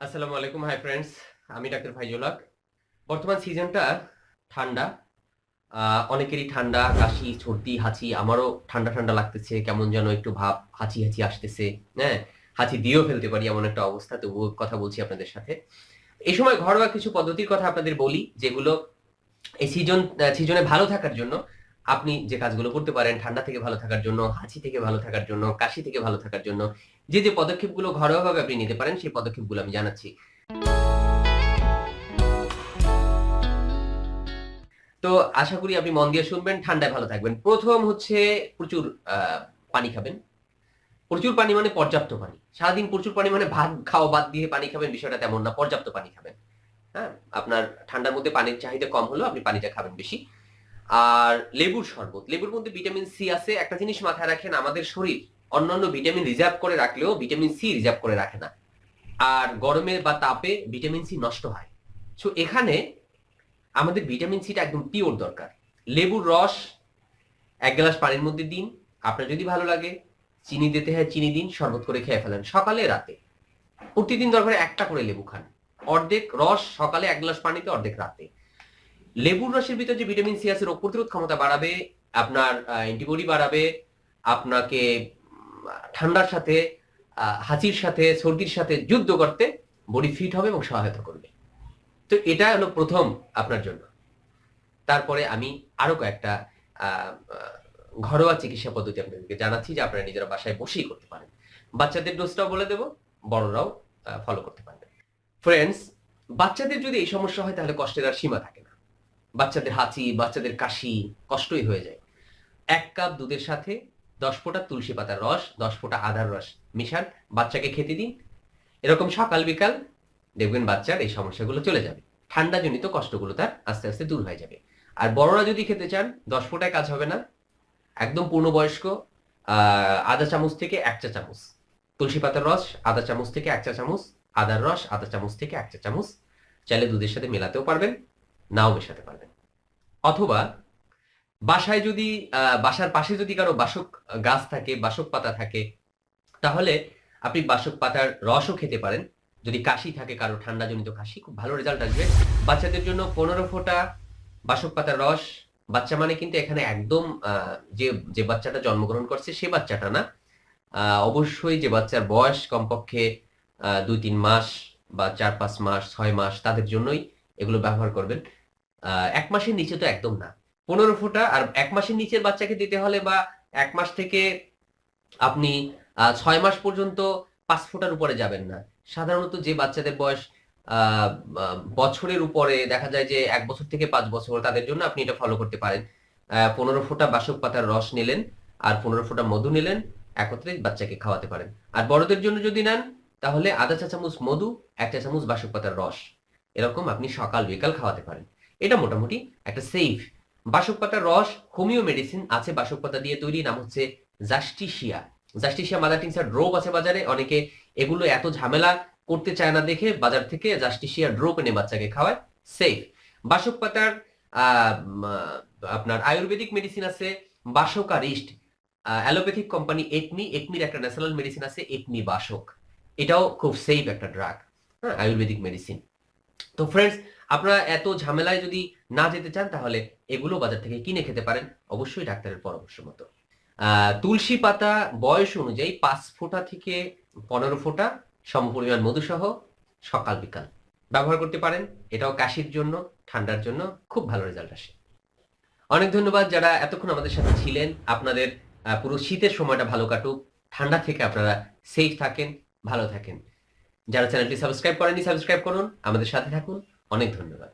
আসসালামু আলাইকুম। Hi friends, আমি ডাক্তার ফাইজুল হক। বর্তমান সিজনটা ঠান্ডা। অনেকেরই ঠান্ডা, কাশি, সর্দি, হাঁচি। আমারও ঠান্ডা ঠান্ডা লাগতেছে, কেমন যেন একটু ভাব হাঁচি হাঁচি আসতেছে। হ্যাঁ, হাঁচি দিয়েও ফেলতে পারি এমন একটা অবস্থা। তবুও কথা বলছি আপনাদের সাথে। এই সময় ঘরোয়া কিছু পদ্ধতির কথা আপনাদের বলি, যেগুলো এই সিজনে ভালো থাকার জন্য আপনি যে কাজগুলো করতে পারেন, ঠান্ডা থেকে ভালো থাকার জন্য, হাঁচি থেকে ভালো থাকার জন্য, কাশি থেকে ভালো থাকার জন্য যে যে পদক্ষেপগুলো ঘরোয়াভাবে আপনি নিতে পারেন, সেই পদক্ষেপগুলো আমি জানাচ্ছি। তো আশা করি আপনি মন দিয়ে শুনবেন, ঠান্ডায় ভালো থাকবেন। প্রথম হচ্ছে প্রচুর পানি খাবেন। প্রচুর পানি মানে পর্যাপ্ত পানি। সারাদিন প্রচুর পানি মানে ভাত খাওয়া বাদ দিয়ে পানি খাবেন, বিষয়টা তেমন না। পর্যাপ্ত পানি খাবেন। হ্যাঁ, আপনার ঠান্ডার মধ্যে পানির চাহিদা কম হলেও আপনি পানিটা খাবেন বেশি। আর লেবুর শরবত, লেবুর মধ্যে ভিটামিন সি আছে। একটা জিনিস মাথায় রাখেন, আমাদের শরীর অন্যান্য ভিটামিন রিজার্ভ করে রাখলেও ভিটামিন সি রিজার্ভ করে রাখে না। আর গরমে বা তাপে ভিটামিন সি নষ্ট হয়। সো এখানে আমাদের ভিটামিন সিটা একদম পিওর দরকার। লেবুর রস 1 গ্লাস পানির মধ্যে দিন। আপনার যদি ভালো লাগে চিনি দিতে হয় চিনি দিন, শরবত করে খেয়ে ফেলেন সকালে রাতে। প্রতিদিন দরকার একটা করে লেবু খান। অর্ধেক রস সকালে, 1 গ্লাস পানিতে, অর্ধেক রাতে। লেবুর রসের ভিতরে যে ভিটামিন সি আছে রোগ প্রতিরোধ ক্ষমতা বাড়াবে, আপনার অ্যান্টিবডি বাড়াবে, আপনাকে ঠান্ডার সাথে, হাঁচির সাথে, সর্দির সাথে যুদ্ধ করতে বডি ফিট হবে এবং সহায়তা করবে। তো এটা হলো প্রথম আপনার জন্য। তারপরে আমি আরো কয়েকটা আহ, আহ, ঘরোয়া চিকিৎসা পদ্ধতি আপনাদেরকে জানাচ্ছি, যে আপনারা নিজেরা বাসায় বসেই করতে পারেন। বাচ্চাদের ডোজটাও বলে দেব, বড়রাও ফলো করতে পারবেন। ফ্রেন্ডস, বাচ্চাদের যদি এই সমস্যা হয় তাহলে কষ্টের আর সীমা থাকে না। বাচ্চাদের হাঁচি, বাচ্চাদের কাশি কষ্টই হয়ে যায়। 1 কাপ দুধের সাথে 10 ফোঁটা তুলসী পাতার রস, 10 ফোঁটা আদার রস মিশান, বাচ্চাকে খেতে দিন। এরকম সকাল বিকাল, দেখবেন বাচ্চার এই সমস্যাগুলো চলে যাবে। ঠান্ডা জনিত কষ্টগুলো তার আস্তে আস্তে দূর হয়ে যাবে। আর বড়রা যদি খেতে চান, 10 ফোঁটায় কাজ হবে না। একদম পূর্ণবয়স্ক, 1/2 চামচ থেকে 1 চা চামচ তুলসী পাতার রস, 1/2 চামচ থেকে 1 চা চামচ আদার রস, 1/2 চামচ থেকে 1 চা চামচ চাইলে দুধের সাথে মেলাতেও পারবেন, নাও মেশাতে পারবেন। অথবা বাসায় যদি বাসার পাশে যদি কারো বাসক গাছ থাকে, বাসক পাতা থাকে, তাহলে আপনি বাসক পাতার রসও খেতে পারেন। যদি কাশি থাকে কারো, ঠান্ডাজনিত কাশি, খুব ভালো রেজাল্ট আসবে। বাচ্চাদের জন্য 15 ফোঁটা বাসক পাতার রস। বাচ্চা মানে কিন্তু এখানে একদম যে যে বাচ্চাটা জন্মগ্রহণ করছে সে বাচ্চাটা না। অবশ্যই যে বাচ্চার বয়স কমপক্ষে 2-3 মাস বা 4-5 মাস, 6 মাস, তাদের জন্যই এগুলো ব্যবহার করবেন। 1 মাসের নিচে তো একদম না। 15 ফোঁটা। আর 1 মাসের নিচের বাচ্চাকে দিতে হলে, বা 1 মাস থেকে আপনি 6 মাস পর্যন্ত 5 ফোঁটার উপরে যাবেন না। সাধারণত যে বাচ্চাদের বয়স বছরের উপরে, দেখা যায় যে 1 বছর থেকে 5 বছর, তাদের জন্য আপনি এটা ফলো করতে পারেন। 15 ফোঁটা বাসক পাতার রস নিলেন, আর 15 ফোঁটা মধু নিলেন, একত্রে বাচ্চাকে খাওয়াতে পারেন। আর বড়দের জন্য যদি নেন, তাহলে 1/2 চা চামচ মধু, 1 চা চামচ বাসক পাতার রস, এরকম আপনি সকাল বিকাল খাওয়াতে পারেন। এটা মোটামুটি একটা সেফ। বাসক পাতার রস, হোমিও মেডিসিন আছে বাসক পাতা দিয়ে তৈরি, নাম হচ্ছে Justicia. Justicia mother tincture drop আছে বাজারে। অনেকে এগুলো এত ঝামেলা করতে চায় না দেখে বাজার থেকে জাস্টিসিয়া ড্রপ এনে বাচ্চাকে খাওয়ায়। সেফ। বাসক পাতার আপনার আয়ুর্বেদিক মেডিসিন আছে বাসকারিস্ট। অ্যালোপ্যাথিক কোম্পানি একমির একটা ন্যাশনাল মেডিসিন আছে একমি বাসক। এটাও খুব সেফ একটা ড্রাগ। হ্যাঁ, আয়ুর্বেদিক মেডিসিন। তো ফ্রেন্ডস, আপনারা এত ঝামেলায় যদি না যেতে চান, তাহলে এগুলো বাজার থেকে কিনে খেতে পারেন, অবশ্যই ডাক্তারের পরামর্শ মতো। তুলসী পাতা বয়স অনুযায়ী 5 ফোঁটা থেকে 15 ফোঁটা সমপরিমাণ মধুসহ সকাল বিকাল ব্যবহার করতে পারেন। এটাও কাশির জন্য, ঠান্ডার জন্য খুব ভালো রেজাল্ট আসে। অনেক ধন্যবাদ যারা এতক্ষণ আমাদের সাথে ছিলেন। আপনাদের পুরো শীতের সময়টা ভালো কাটুক, ঠান্ডা থেকে আপনারা সেফ থাকেন, ভালো থাকেন। যারা চ্যানেলটি সাবস্ক্রাইব করেননি, সাবস্ক্রাইব করুন, আমাদের সাথে থাকুন। অনেক ধন্যবাদ।